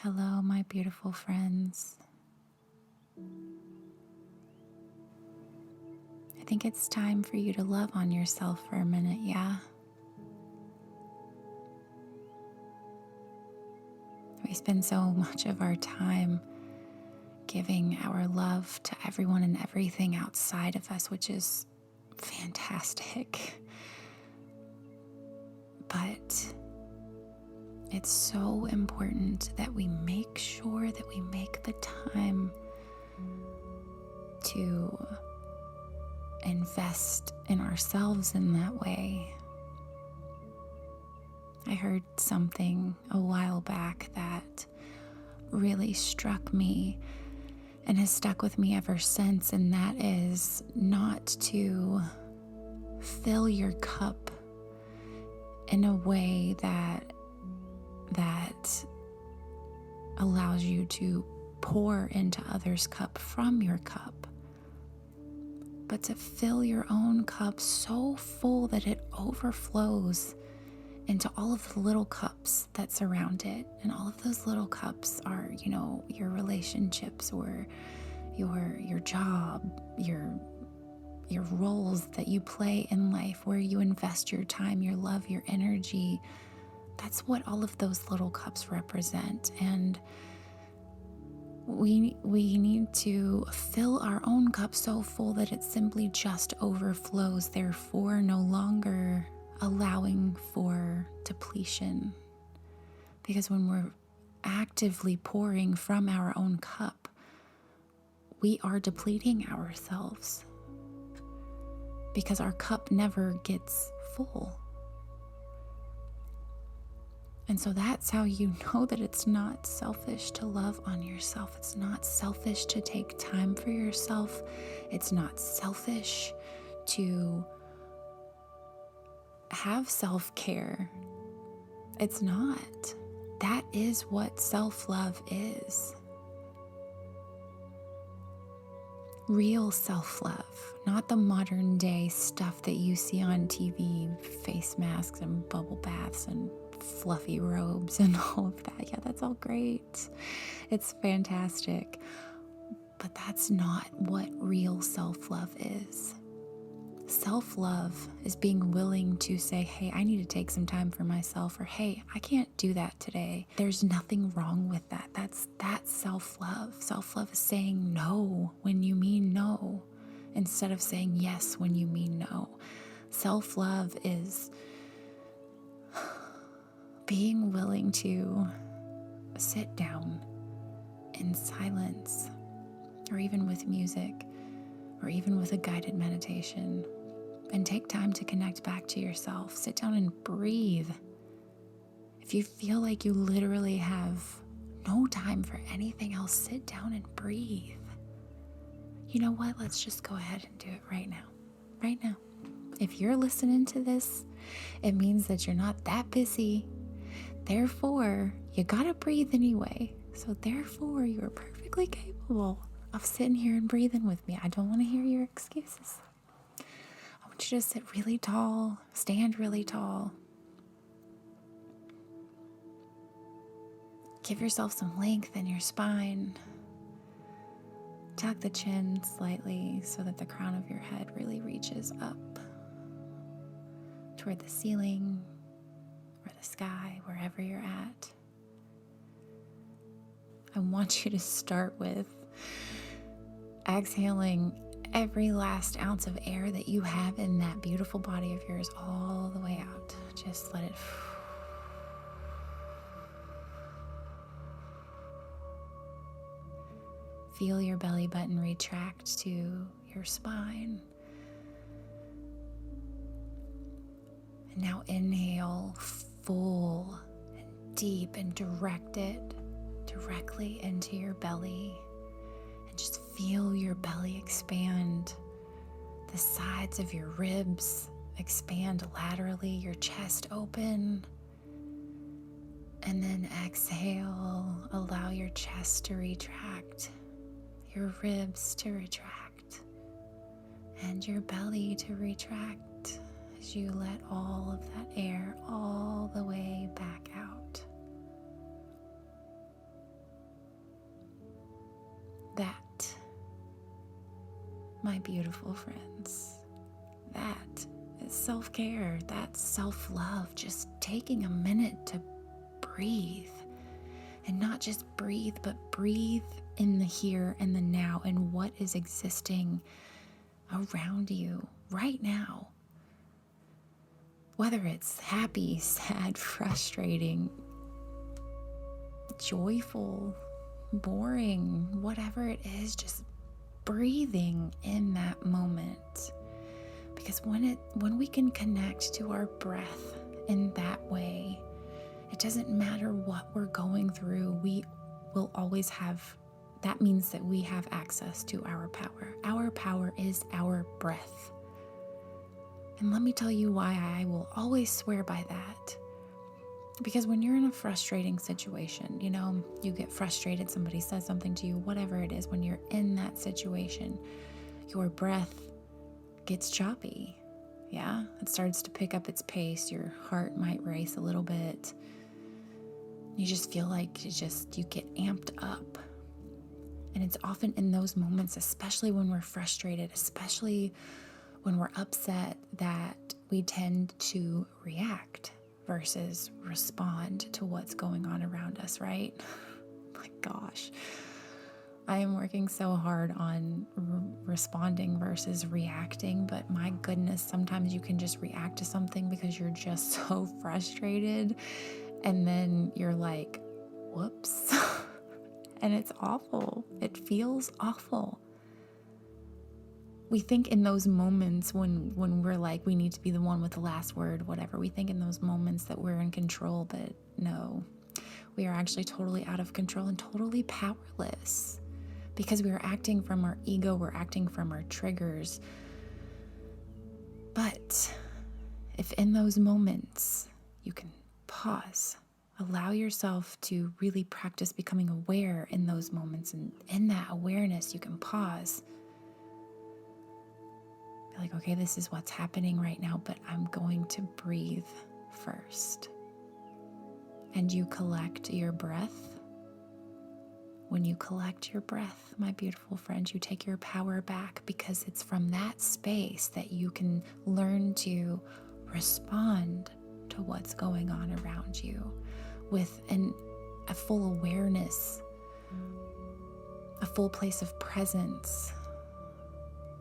Hello, my beautiful friends. I think it's time for you to love on yourself for a minute, yeah? We spend so much of our time giving our love to everyone and everything outside of us, which is fantastic. But it's so important that we make sure that we make the time to invest in ourselves in that way. I heard something a while back that really struck me and has stuck with me ever since, and that is not to fill your cup in a way that allows you to pour into others' cup from your cup, but to fill your own cup so full that it overflows into all of the little cups that surround it. And all of those little cups are, your relationships or your job, your roles that you play in life, where you invest your time, your love, your energy. That's what all of those little cups represent. And we need to fill our own cup so full that it simply just overflows, therefore no longer allowing for depletion. Because when we're actively pouring from our own cup, we are depleting ourselves, because our cup never gets full. And so that's how you know that it's not selfish to love on yourself. It's not selfish to take time for yourself. It's not selfish to have self-care. It's not. That is what self-love is. Real self-love, not the modern day stuff that you see on TV, face masks and bubble baths and fluffy robes and all of that. Yeah, that's all great. It's fantastic. But that's not what real self-love is. Self-love is being willing to say, hey, I need to take some time for myself, or hey, I can't do that today. There's nothing wrong with that. That's self-love. Self-love is saying no when you mean no, instead of saying yes when you mean no. Self-love is being willing to sit down in silence, or even with music, or even with a guided meditation, and take time to connect back to yourself. Sit down and breathe. If you feel like you literally have no time for anything else, sit down and breathe. You know what? Let's just go ahead and do it right now. Right now. If you're listening to this, it means that you're not that busy. Therefore, you gotta breathe anyway. So therefore, you're perfectly capable of sitting here and breathing with me. I don't want to hear your excuses. I want you to sit really tall, stand really tall. Give yourself some length in your spine. Tuck the chin slightly so that the crown of your head really reaches up toward the ceiling or the sky, wherever you're at. I want you to start with exhaling every last ounce of air that you have in that beautiful body of yours all the way out. Just let it. Feel your belly button retract to your spine. And now inhale full and deep and direct it directly into your belly. And just feel your belly expand. The sides of your ribs expand laterally, your chest open. And then exhale, allow your chest to retract, your ribs to retract, and your belly to retract as you let all of that air all the way back out. my beautiful friends, that is self-care. That's self-love. Just taking a minute to breathe. And not just breathe, but breathe in the here and the now and what is existing around you right now. Whether it's happy, sad, frustrating, joyful, boring, whatever it is, just breathing in that moment. Because when we can connect to our breath in that way, it doesn't matter what we're going through, we will always have, that means that we have access to our power. Our power is our breath. And let me tell you why I will always swear by that. Because when you're in a frustrating situation, you get frustrated, somebody says something to you, whatever it is, when you're in that situation, your breath gets choppy. Yeah, it starts to pick up its pace. Your heart might race a little bit. You just feel like you get amped up. And it's often in those moments, especially when we're frustrated, especially when we're upset, that we tend to react versus respond to what's going on around us, right? My gosh, I am working so hard on responding versus reacting, but my goodness, sometimes you can just react to something because you're just so frustrated. And then you're like, whoops. And it's awful. It feels awful. We think in those moments when we're like, we need to be the one with the last word, whatever. We think in those moments that we're in control, but no. We are actually totally out of control and totally powerless. Because we are acting from our ego, we're acting from our triggers. But if in those moments you can pause, allow yourself to really practice becoming aware in those moments, and in that awareness you can pause. Be like, okay, this is what's happening right now, but I'm going to breathe first. And you collect your breath. When you collect your breath, my beautiful friend, you take your power back, because it's from that space that you can learn to respond to what's going on around you with a full awareness, a full place of presence.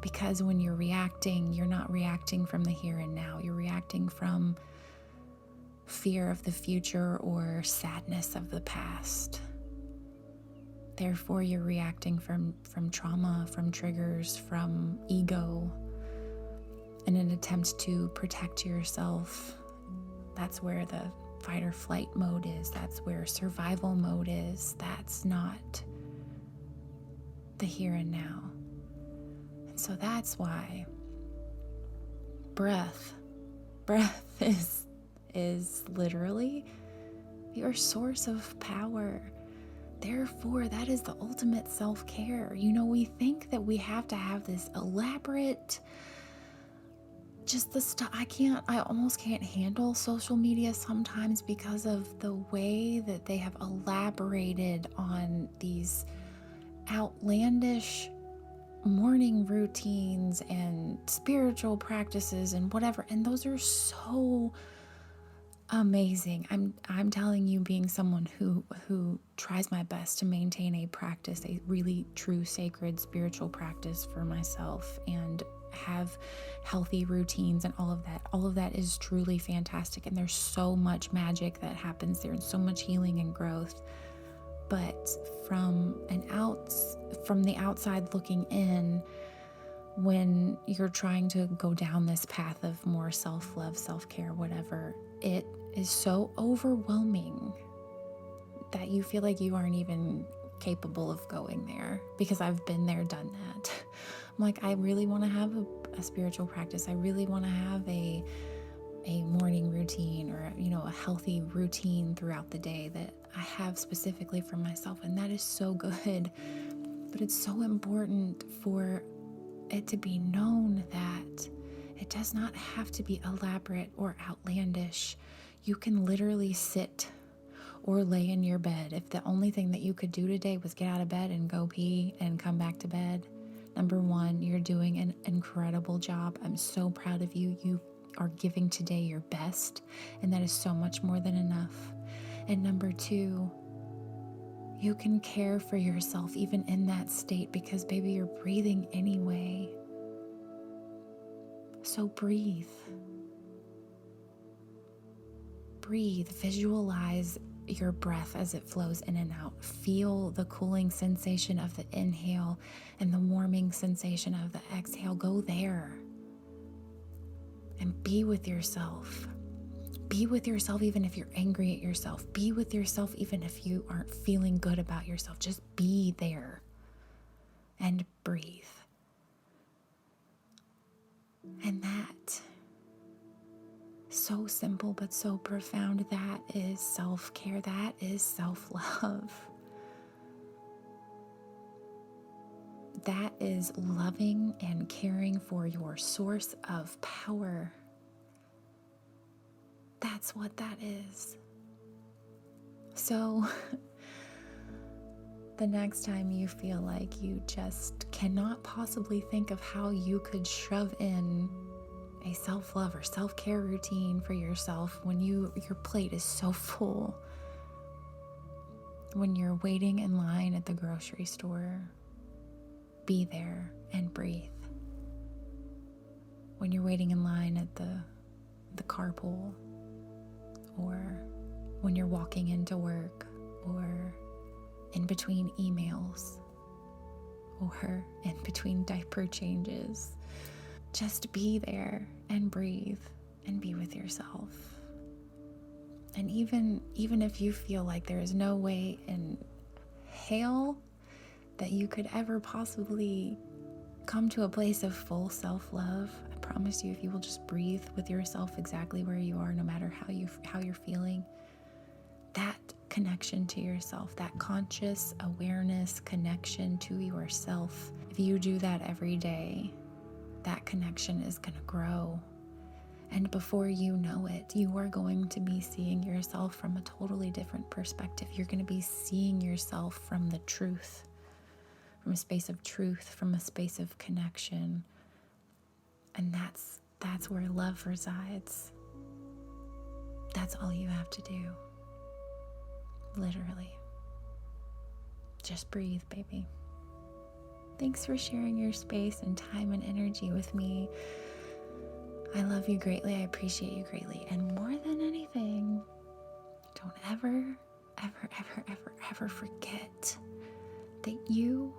Because when you're reacting, you're not reacting from the here and now. You're reacting from fear of the future or sadness of the past. Therefore, you're reacting from trauma, from triggers, from ego, in an attempt to protect yourself. That's where the fight or flight mode is. That's where survival mode is. That's not the here and now. And so that's why breath is literally your source of power. Therefore, that is the ultimate self-care. We think that we have to have this elaborate, just the stuff. I almost can't handle social media sometimes because of the way that they have elaborated on these outlandish morning routines and spiritual practices and whatever. And those are so amazing. I'm telling you, being someone who tries my best to maintain a practice, a really true sacred spiritual practice for myself, and have healthy routines and all of that is truly fantastic. And there's so much magic that happens there and so much healing and growth. But from the outside looking in, when you're trying to go down this path of more self-love, self-care, whatever, it is so overwhelming that you feel like you aren't even capable of going there, because I've been there, done that. I'm like, I really want to have a spiritual practice. I really want to have a morning routine, or a healthy routine throughout the day that I have specifically for myself, and that is so good. But it's so important for it to be known that it does not have to be elaborate or outlandish. You can literally sit or lay in your bed. If the only thing that you could do today was get out of bed and go pee and come back to bed, Number one, you're doing an incredible job. I'm so proud of you. You are giving today your best, and that is so much more than enough. And number two, you can care for yourself even in that state because, baby, you're breathing anyway. So breathe. Breathe. Visualize your breath as it flows in and out. Feel the cooling sensation of the inhale and the warming sensation of the exhale. Go there and be with yourself. Be with yourself even if you're angry at yourself. Be with yourself even if you aren't feeling good about yourself. Just be there and breathe. And that, so simple but so profound, that is self-care. That is self-love. That is loving and caring for your source of power. That's what that is. So the next time you feel like you just cannot possibly think of how you could shove in a self-love or self-care routine for yourself when your plate is so full, when you're waiting in line at the grocery store, be there and breathe. When you're waiting in line at the carpool, or when you're walking into work, or in between emails, or in between diaper changes. Just be there and breathe and be with yourself. And even if you feel like there is no way in hell that you could ever possibly come to a place of full self-love, I promise you, if you will just breathe with yourself exactly where you are, no matter how you're feeling, that connection to yourself, that conscious awareness connection to yourself, if you do that every day, that connection is going to grow. And before you know it, you are going to be seeing yourself from a totally different perspective. You're going to be seeing yourself from the truth, from a space of truth, from a space of connection. And that's where love resides. That's all you have to do. Literally. Just breathe, baby. Thanks for sharing your space and time and energy with me. I love you greatly. I appreciate you greatly. And more than anything, don't ever, ever, ever, ever, ever forget that you